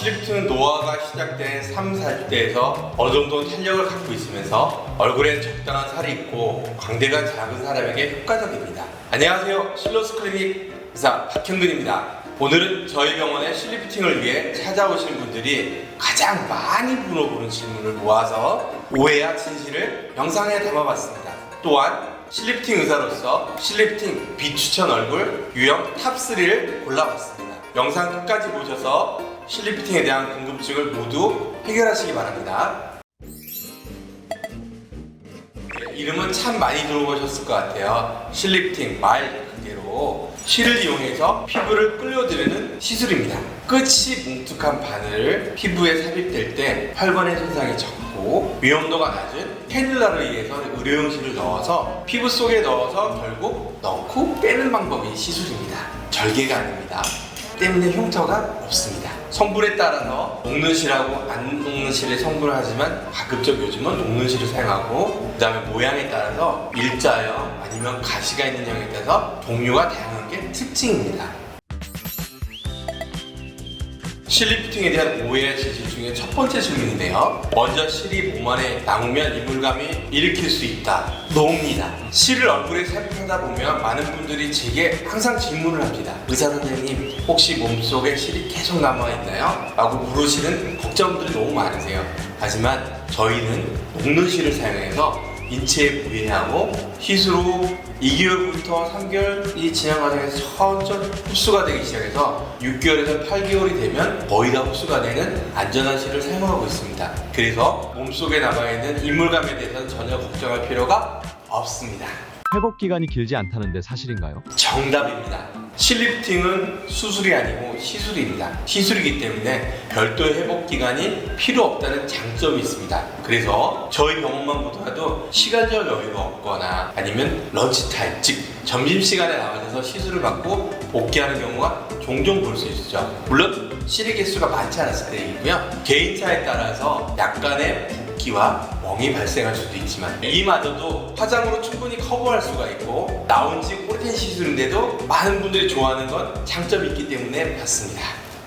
실리프팅은 노화가 시작된 3, 40대에서 어느 정도 탄력을 갖고 있으면서 얼굴에 적당한 살이 있고 광대가 작은 사람에게 효과적입니다. 안녕하세요. 실로스 클리닉 의사 박형근입니다. 오늘은 저희 병원의 실리프팅을 위해 찾아오시는 분들이 가장 많이 물어보는 질문을 모아서 오해와 진실을 영상에 담아봤습니다. 또한 실리프팅 의사로서 실리프팅 비추천 얼굴 유형 탑3를 골라봤습니다. 영상 끝까지 보셔서 실리프팅에 대한 궁금증을 모두 해결하시기 바랍니다. 이름은 참 많이 들어보셨을 것 같아요. 실리프팅 말 그대로 실을 이용해서 피부를 끌어들이는 시술입니다. 끝이 뭉툭한 바늘 피부에 삽입될 때 혈관의 손상이 적고 위험도가 낮은 캐뉼라로 의해서 의료용 실을 넣어서 피부 속에 넣어서 결국 넣고 빼는 방법이 시술입니다. 절개가 아닙니다. 때문에 흉터가 없습니다. 성분에 따라서 녹는 실하고 안 녹는 실의 성분을 하지만 가급적 요즘은 녹는 실을 사용하고 그 다음에 모양에 따라서 일자형 아니면 가시가 있는 형에 따라서 종류가 다양한 게 특징입니다. 실리프팅에 대한 오해와 진실 중에 첫 번째 질문인데요. 먼저 실이 몸 안에 남으면 이물감이 일으킬 수 있다. 노입니다. 실을 얼굴에 삽입하다 보면 많은 분들이 제게 항상 질문을 합니다. 의사 선생님, 혹시 몸속에 실이 계속 남아있나요? 라고 물으시는 걱정들이 너무 많으세요. 하지만 저희는 녹는 실을 사용해서 인체에 무해하고 시술 후 2개월부터 3개월이 지난 과정에서 천천히 흡수가 되기 시작해서 6개월에서 8개월이 되면 거의 다 흡수가 되는 안전한 실을 사용하고 있습니다. 그래서 몸속에 남아있는 이물감에 대해서는 전혀 걱정할 필요가 없습니다. 회복 기간이 길지 않다는데 사실인가요? 정답입니다. 실리프팅은 수술이 아니고 시술입니다. 시술이기 때문에 별도의 회복 기간이 필요 없다는 장점이 있습니다. 그래서 저희 병원만 보더라도 시간적 여유가 없거나 아니면 런치타임, 즉 점심시간에 나와서 시술을 받고 복귀하는 경우가 종종 볼 수 있죠. 물론 실의 개수가 많지 않았을 때이고요. 개인차에 따라서 약간의 붓기와 멍이 발생할 수도 있지만 이마저도 화장으로 충분히 커버할 수가 있고 나온 지 오래된 시술인데도 많은 분들이 좋아하는 건 장점이 있기 때문에 맞습니다.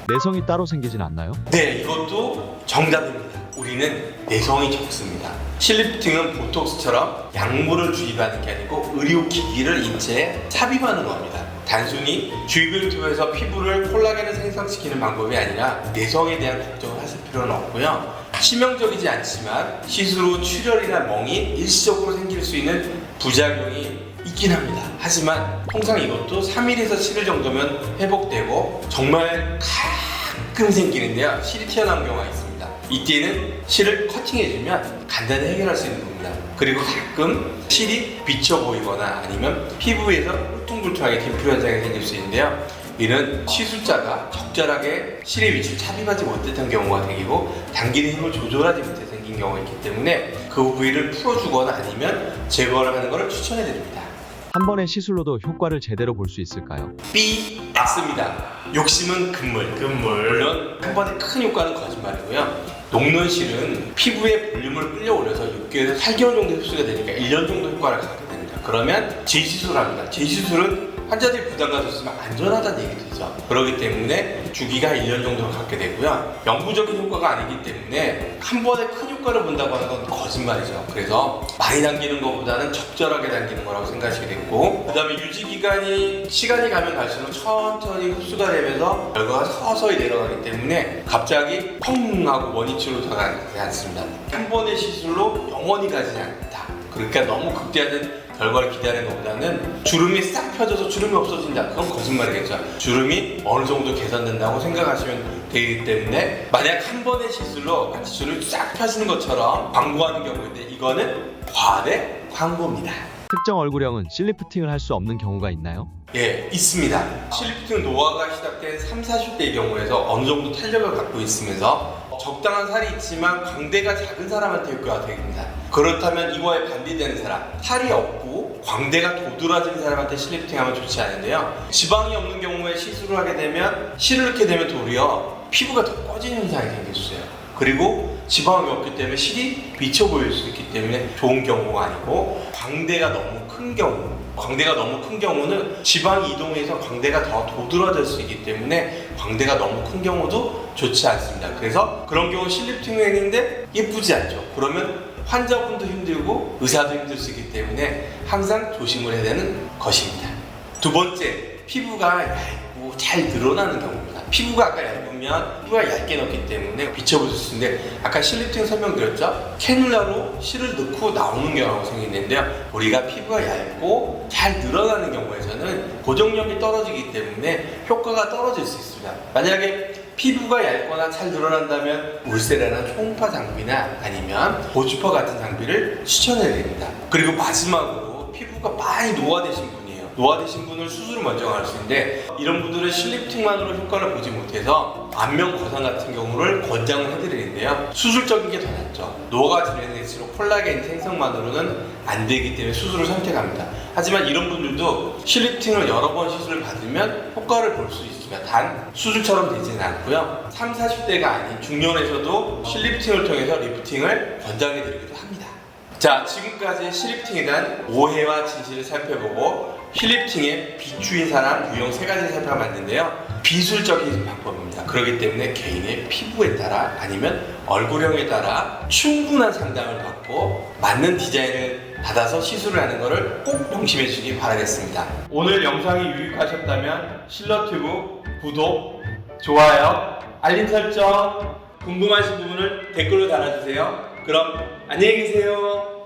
내성이 따로 생기진 않나요? 네, 이것도 정답입니다. 우리는 내성이 적습니다. 실리프팅은 보톡스처럼 약물을 주입하는 게 아니고 의료기기를 인체에 삽입하는 겁니다. 단순히 주입을 통해서 피부를 콜라겐을 생성시키는 방법이 아니라 내성에 대한 걱정을 하실 필요는 없고요. 치명적이지 않지만 시술 후 출혈이나 멍이 일시적으로 생길 수 있는 부작용이 있긴 합니다. 하지만 통상 이것도 3일에서 7일 정도면 회복되고 정말 가끔 생기는데요. 실이 튀어나온 경우가 있습니다. 이때는 실을 커팅해주면 간단히 해결할 수 있는 겁니다. 그리고 가끔 실이 비쳐 보이거나 아니면 피부에서 울퉁불퉁하게 딤플 현상이 생길 수 있는데요. 이는 시술자가 적절하게 실의 위치를 삽입하지 못했던 경우가 생기고 당기는 힘을 조절하지 못해 생긴 경우가 있기 때문에 그 부위를 풀어주거나 아니면 제거를 하는 것을 추천해드립니다. 한 번의 시술로도 효과를 제대로 볼 수 있을까요? X입니다. 욕심은 금물. 물론 한 번에 큰 효과는 거짓말이고요. 녹는 실은 피부의 볼륨을 끌려올려서 6개월에서 8개월 정도 흡수가 되니까 1년 정도 효과를 갖게 됩니다. 그러면 재시술합니다. 재시술은 환자들이 부담 가졌으면 안전하다는 얘기죠. 그렇기 때문에 주기가 1년 정도 갖게 되고요. 영구적인 효과가 아니기 때문에 한 번에 큰 효과를 본다고 하는 건 거짓말이죠. 그래서 많이 당기는 것보다는 적절하게 당기는 거라고 생각하시게 됐고, 그 다음에 유지기간이 시간이 가면 갈수록 천천히 흡수가 되면서 결과가 서서히 내려가기 때문에 갑자기 펑 하고 원위치로 돌아가지 않습니다. 한 번의 시술로 영원히 가지 않는다. 그러니까 너무 극대화된 결과를 기대하는 것보다는 주름이 싹 펴져서 주름이 없어진다. 그건 거짓말이겠죠. 주름이 어느 정도 개선된다고 생각하시면 되기 때문에 만약 한 번의 시술로 마치 주름이 싹 펴지는 것처럼 광고하는 경우인데 이거는 과대 광고입니다. 특정 얼굴형은 실리프팅을 할 수 없는 경우가 있나요? 예, 있습니다. 실리프팅 노화가 시작된 3, 40대의 경우에서 어느 정도 탄력을 갖고 있으면서 적당한 살이 있지만 광대가 작은 사람한테 효과가 됩니다. 그렇다면 이거에 반대되는 사람, 살이 없고 광대가 도드라진 사람한테 실리프팅하면 좋지 않은데요. 지방이 없는 경우에 시술을 하게 되면 실을 넣게 되면 도리어 피부가 더 꺼지는 현상이 생길 수 있어요. 그리고 지방이 없기 때문에 실이 비쳐 보일 수 있기 때문에 좋은 경우가 아니고 광대가 너무 큰 경우 광대가 너무 큰 경우는 지방이 이동해서 광대가 더 도드라질 수 있기 때문에 광대가 너무 큰 경우도 좋지 않습니다. 그래서 그런 경우 실리프팅을 했는데 예쁘지 않죠. 그러면 환자분도 힘들고 의사도 힘들 수 있기 때문에 항상 조심을 해야 되는 것입니다. 두 번째, 피부가 얇고 잘 늘어나는 경우입니다. 피부가 아까 얇으면 피부가 얇게 넣기 때문에 비춰볼 수 있는데 아까 실리프팅 설명드렸죠? 캐뉼라로 실을 넣고 나오는 경우가 생기는데요. 우리가 피부가 얇고 잘 늘어나는 경우에서는 고정력이 떨어지기 때문에 효과가 떨어질 수 있습니다. 만약에 피부가 얇거나 잘 늘어난다면 울세라나 초음파 장비나 아니면 보주파 같은 장비를 추천해 드립니다. 그리고 마지막으로 피부가 많이 노화되신 분이에요. 노화되신 분은 수술을 먼저 할 수 있는데 이런 분들은 실리프팅만으로 효과를 보지 못해서 안면 거상 같은 경우를 권장을 해드리는데요. 수술적인 게 더 낫죠. 노화가 진행될수록 콜라겐 생성만으로는 안 되기 때문에 수술을 선택합니다. 하지만 이런 분들도 실리프팅을 여러 번 시술을 받으면 효과를 볼 수 있습니다. 단 수술처럼 되지는 않고요. 30, 40대가 아닌 중년에서도 실리프팅을 통해서 리프팅을 권장해 드리기도 합니다. 자, 지금까지 실리프팅에 대한 오해와 진실을 살펴보고 실리프팅의 비추인 사람 유형 3가지를 살펴봤는데요. 비술적인 방법입니다. 그렇기 때문에 개인의 피부에 따라 아니면 얼굴형에 따라 충분한 상담을 받고 맞는 디자인을 받아서 시술을 하는 것을 꼭 명심해 주시기 바라겠습니다. 오늘 영상이 유익하셨다면 실러튜브 구독, 좋아요, 알림 설정, 궁금하신 부분을 댓글로 달아주세요. 그럼 안녕히 계세요.